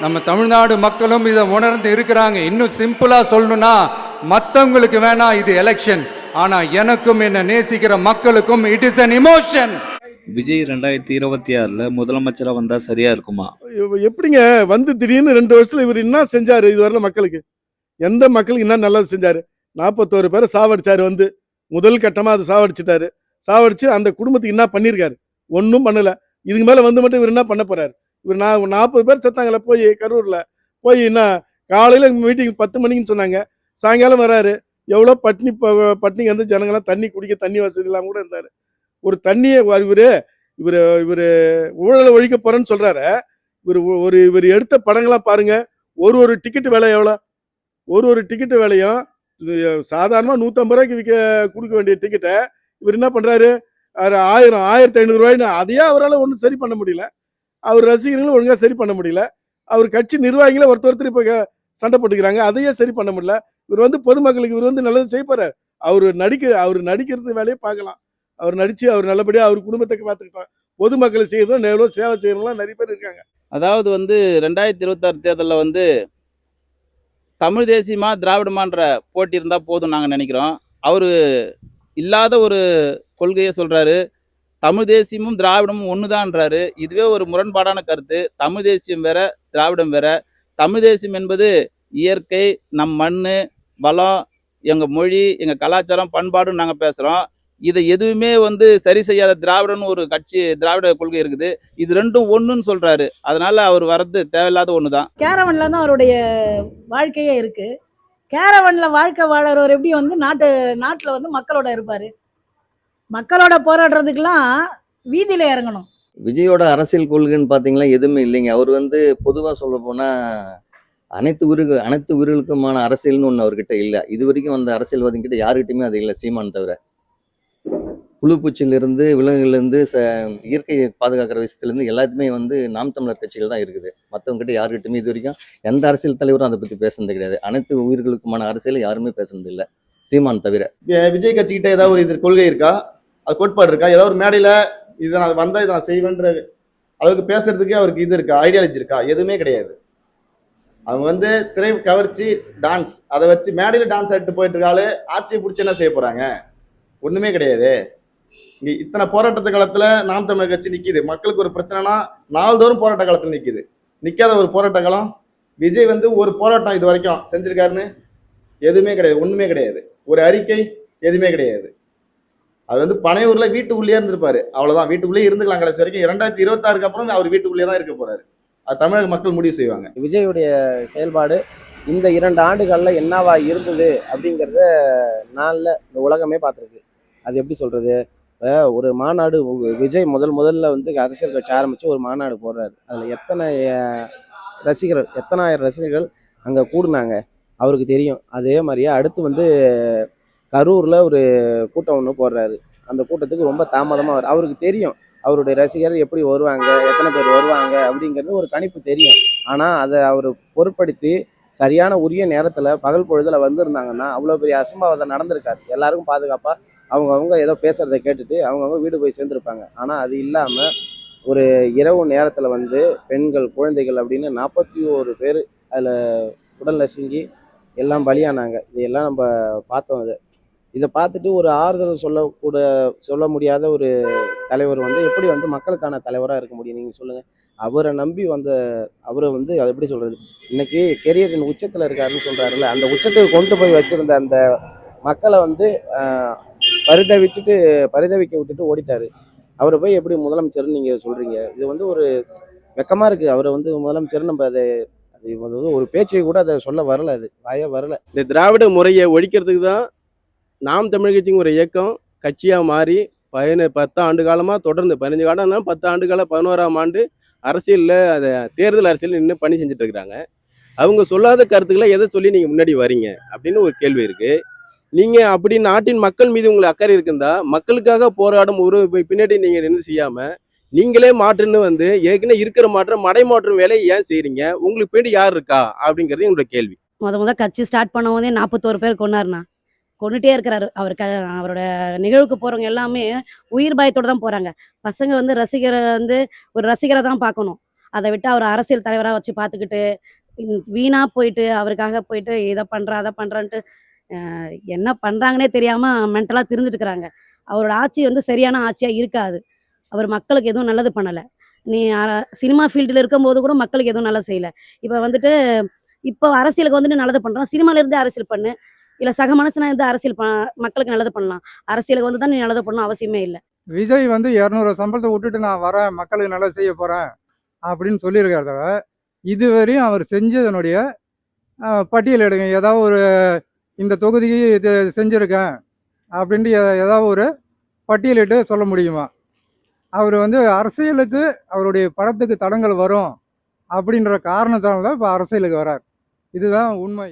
நம்ம தமிழ்நாடு மக்களும் இதை உணர்ந்து இருக்கிறாங்க. இன்னும் சிம்பிளா சொல்லணும்னா, மற்றவங்களுக்கு வேணா இது எலெக்ஷன், ஆனா எனக்கும் என்ன நேசிக்கிற மக்களுக்கும் it is an emotion. Vijay 2026ல முதலமைச்சரா வந்தா சரியா இருக்குமா? எப்படிங்க வந்து திடீர்னு 2 வருஷத்துல இவர் என்ன செஞ்சாரு? இது வரல மக்களுக்கு எந்த மக்களுக்கு என்ன நல்லது செஞ்சாரு? 41 பேரை சாவடிச்சாரு. வந்து முதல் கட்டமா அதை சாவடிச்சிட்டாரு. சாவடிச்சு அந்த குடும்பத்துக்கு என்ன பண்ணியிருக்காரு? ஒன்றும் பண்ணல. இதுக்கு மேல வந்து மட்டும் இவர் என்ன பண்ண போறாரு? இவர் 40 பேர் செத்தாங்களே போய் கரூர்ல போய் என்ன காலையில மீட்டிங் 10 மணிக்குன்னு சொன்னாங்க, சாயங்காலம் வராரு. எவ்வளோ பட்னி வந்து ஜனங்களாம் தண்ணி குடிக்க தண்ணி வசதி இல்லாம கூட இருந்தாரு. ஒரு தண்ணியை இவரு இவரு இவரு ஊழலை ஒழிக்க போறேன்னு சொல்றாரு. இவர் எடுத்த படங்கள்லாம் பாருங்க. ஒரு டிக்கெட் விலை எவ்வளோ? ஒரு டிக்கெட் விலையும் சாதாரணமா 150 ரூபாய்க்கு கொடுக்க வேண்டிய டிக்கெட்டை இவர் என்ன பண்றாரு? 1000 1500 ரூபாய்னு அதையே அவரால் ஒன்றும் சரி பண்ண முடியல. அவர் ரசிகர்களும் ஒழுங்கா சரி பண்ண முடியல. அவர் கட்சி நிர்வாகிகளை ஒருத்தர் இப்ப சண்டை போட்டுக்கிறாங்க. அதையே சரி பண்ண முடியல. இவர் வந்து பொதுமக்களுக்கு இவர் வந்து நல்லது செய்யப்பாரு. அவர் நடிக்கிறது வேலையை பார்க்கலாம். அவர் நடிச்சு அவர் நல்லபடியா அவர் குடும்பத்தை பார்த்துக்கிட்டான். பொதுமக்களை செய்யறதும் எவ்வளோ சேவை செய்யறவங்களாம் நிறைய பேர் இருக்காங்க. அதாவது வந்து 2026 தேர்தலில் வந்து தமிழ் தேசியமா திராவிடமான்ற போட்டி இருந்தால் போதும் நாங்கள் நினைக்கிறோம். அவர் இல்லாத ஒரு கொள்கையை சொல்கிறாரு. தமிழ் தேசியமும் திராவிடமும் ஒன்று தான்ன்றாரு. இதுவே ஒரு முரண்பாடான கருத்து. தமிழ் தேசியம் வேற, திராவிடம் வேற. தமிழ் தேசியம் என்பது இயற்கை, நம் மண், வளம், எங்கள் மொழி, எங்கள் கலாச்சாரம், பண்பாடுன்னு நாங்கள் பேசுகிறோம். இதை எதுவுமே வந்து சரி செய்யாத திராவிடன்னு ஒரு கட்சி, திராவிட கொள்கை இருக்குது. இது ரெண்டும் ஒன்றுன்னு சொல்கிறாரு. அதனால அவர் வர்றது தேவையில்லாத ஒன்று தான். கேரவன்ல தான் அவருடைய வாழ்க்கையே இருக்கு. கேரவன்ல வாழ்க்கை வாழறவர் எப்படி வந்து நாட்டில் வந்து மக்களோட இருப்பாரு? மக்களோட போராடுறதுக்கெல்லாம் வீதியில இறங்கணும். விஜயோட அரசியல் கொள்கைன்னு பார்த்தீங்கன்னா எதுவுமே இல்லைங்க. அவர் வந்து பொதுவாக சொல்ல போனால் அனைத்து உயிர்களுக்குமான அரசியல்னு ஒன்று அவர்கிட்ட இல்லை. இது வரைக்கும் அந்த அரசியல்வாதிகிட்ட யாருக்கிட்டையுமே அது இல்லை, சீமான் தவிர. புழுப்பூச்சிலிருந்து விலங்குலேருந்து இயற்கையை பாதுகாக்கிற விஷயத்துலேருந்து எல்லாத்துமே வந்து நாம் தமிழர் கட்சிகள் தான் இருக்குது. மற்றவங்ககிட்ட யாருக்கிட்டையுமே இது வரைக்கும் எந்த அரசியல் தலைவரும் அதை பற்றி பேசுனது கிடையாது. அனைத்து உயிர்களுக்குமான அரசியலை யாருமே பேசுனது இல்லை, சீமான் தவிர. விஜய் கட்சிக்கிட்ட ஏதாவது ஒரு இது கொள்கை இருக்கா? அது கோட்பாடு இருக்கா? ஏதாவது ஒரு மேடையில் இதை நான் வந்தால் இதை நான் செய்வேன்ற அளவுக்கு பேசுறதுக்கே அவருக்கு இது இருக்கா? ஐடியாலஜி இருக்கா? எதுவுமே கிடையாது. அவங்க வந்து திரை கவர்ச்சி டான்ஸ் அதை வச்சு மேடையில் டான்ஸ் ஆடிட்டு போயிட்டு இருக்காரு. ஆட்சியை பிடிச்சி என்ன செய்ய போறாங்க? ஒண்ணுமே கிடையாது. இங்க இத்தனை போராட்டத்து காலத்துல நாம் தமிழர் கட்சி நிக்குது. மக்களுக்கு ஒரு பிரச்சனைனா நாள்தோறும் போராட்ட காலத்துல நிக்குது. நிக்காத ஒரு போராட்ட காலம் விஜய் வந்து ஒரு போராட்டம் இது வரைக்கும் செஞ்சிருக்காருன்னு எதுவுமே கிடையாது. ஒண்ணுமே கிடையாது. ஒரு அறிக்கை எதுவுமே கிடையாது. அது வந்து பனையூர்ல வீட்டுக்குள்ளேயே இருந்திருப்பாரு. அவ்வளவுதான். வீட்டுக்குள்ளேயே இருந்துக்கலாம் கடைசி வரைக்கும். 2026க்கு அப்புறம் அவர் வீட்டுக்குள்ளேயே தான் இருக்க போறாரு. அது தமிழக மக்கள் முடிவு செய்வாங்க. விஜயுடைய செயல்பாடு இந்த 2 ஆண்டுகளில் என்னவா இருந்தது அப்படிங்கிறத நாளில் இந்த உலகமே பார்த்துருக்கு. அது எப்படி சொல்கிறது? ஒரு மாநாடு விஜய் முதல்ல வந்து அரசியல் கட்சி ஆரம்பித்து ஒரு மாநாடு போடுறாரு. அதில் எத்தனாயிரம் ரசிகர்கள் அங்கே கூடுனாங்க அவருக்கு தெரியும். அதே மாதிரியே அடுத்து வந்து கரூரில் ஒரு கூட்டம் ஒன்று போடுறாரு. அந்த கூட்டத்துக்கு ரொம்ப தாமதமாக அவருக்கு தெரியும். அவருடைய ரசிகர் எப்படி வருவாங்க, எத்தனை பேர் வருவாங்க அப்படிங்கிறது ஒரு கணிப்பு தெரியும். ஆனால் அதை அவர் பொருட்படுத்தி சரியான உரிய நேரத்தில் பகல் பொழுதில் வந்திருந்தாங்கன்னா அவ்வளோ பெரிய அசம்பாவிதம் நடந்திருக்காது. எல்லாருக்கும் பாதுகாப்பாக அவங்கவுங்க ஏதோ பேசுகிறத கேட்டுட்டு அவங்கவுங்க வீடு போய் சேர்ந்துருப்பாங்க. ஆனால் அது இல்லாமல் ஒரு இரவு நேரத்தில் வந்து பெண்கள், குழந்தைகள் அப்படின்னு 41 பேர் அதில் உடல் நசுங்கி எல்லாம் பலியானாங்க. இதையெல்லாம் நம்ம பார்த்தோம். இதை பார்த்துட்டு ஒரு ஆறுதல் சொல்ல முடியாத ஒரு தலைவர் வந்து எப்படி வந்து மக்களுக்கான தலைவராக இருக்க முடியும்? நீங்கள் சொல்லுங்கள். அவரை நம்பி அவரை வந்து அதை எப்படி சொல்கிறது, இன்னைக்கு கெரியரின் உச்சத்தில் இருக்காருன்னு சொல்கிறாருல்ல, அந்த உச்சத்துக்கு கொண்டு போய் வச்சுருந்த அந்த மக்களை வந்து பரிதவிக்க விட்டுட்டு ஓடிட்டாரு. அவரை போய் எப்படி முதலமைச்சர்னு நீங்கள் சொல்கிறீங்க? இது வந்து ஒரு வெக்கமாக இருக்குது. அவரை வந்து முதலமைச்சர் நம்ம அது ஒரு பேச்சை கூட அதை சொல்ல வரல, அது வாயே வரல. இந்த திராவிட முறையை ஒழிக்கிறதுக்கு தான் நாம் தமிழ் கட்சிங்க ஒரு இயக்கம் கட்சியாக மாறி 10 ஆண்டு காலமாக தொடர்ந்து 15 காலம் 10 ஆண்டு காலம் 11ஆம் ஆண்டு அரசியலில் அதை தேர்தல் அரசியல் நின்று பணி செஞ்சுட்டு இருக்கிறாங்க. அவங்க சொல்லாத கருத்துக்களை எதை சொல்லி நீங்கள் முன்னாடி வரீங்க அப்படின்னு ஒரு கேள்வி இருக்குது. நீங்கள் அப்படி நாட்டின் மக்கள் மீது உங்களுக்கு அக்கறை இருக்குந்தா மக்களுக்காக போராடும் ஒரு பின்னாடி நீங்கள் என்ன செய்யாமல் நீங்களே மாற்றுன்னு வந்து ஏற்கனவே இருக்கிற மாற்றம் மடைமாற்றும் வேலையை ஏன் செய்கிறீங்க? உங்களுக்கு பின்னாடி யார் இருக்கா அப்படிங்கிறது என்னோட கேள்வி. முத கட்சி ஸ்டார்ட் பண்ண போதே 41 பேர் கொண்டுட்டே இருக்கிறாரு. அவரோட நிகழ்வுக்கு போறவங்க எல்லாமே உயிர் பயத்தோட தான் போறாங்க. பசங்க வந்து ஒரு ரசிகரை தான் பார்க்கணும். அதை விட்டு அவர் அரசியல் தலைவராக வச்சு பார்த்துக்கிட்டு வீணாக போயிட்டு அவருக்காக போயிட்டு இதை பண்ணுறேன் அதை பண்ணுறேன்ட்டு என்ன பண்ணுறாங்கன்னே தெரியாமல் மென்டலாக திரிஞ்சுட்டு இருக்கிறாங்க. அவரோட ஆட்சி வந்து சரியான ஆட்சியாக இருக்காது. அவர் மக்களுக்கு எதுவும் நல்லது பண்ணலை. நீ சினிமா ஃபீல்டில் இருக்கும்போது கூட மக்களுக்கு எதுவும் நல்லது செய்யலை. இப்போ வந்துட்டு இப்போ அரசியலுக்கு வந்துட்டு நல்லது பண்ணுறோம். சினிமாலேருந்து அரசியல் பண்ணு, இல்லை சக மனுஷனா இருந்து அரசியல் மக்களுக்கு நல்லது பண்ணலாம். அரசியலுக்கு வந்து தான் நீ நல்லது பண்ணணும் அவசியமே இல்லை. விஜய் வந்து 200 சம்பளத்தை விட்டுட்டு நான் வரேன் மக்களுக்கு நல்லா செய்ய போகிறேன் அப்படின்னு சொல்லியிருக்காரு தவிர இதுவரையும் அவர் செஞ்சதனுடைய பட்டியல் எடுங்க. ஏதாவது ஒரு இந்த தொகுதிக்கு இது செஞ்சுருக்கேன் அப்படின்ட்டு ஏதாவது ஒரு பட்டியலிட்டு சொல்ல முடியுமா? அவர் வந்து அரசியலுக்கு அவருடைய படத்துக்கு தடங்கள் வரும் அப்படின்ற காரணத்தால தான் இப்போ அரசியலுக்கு வரார். இதுதான் உண்மை.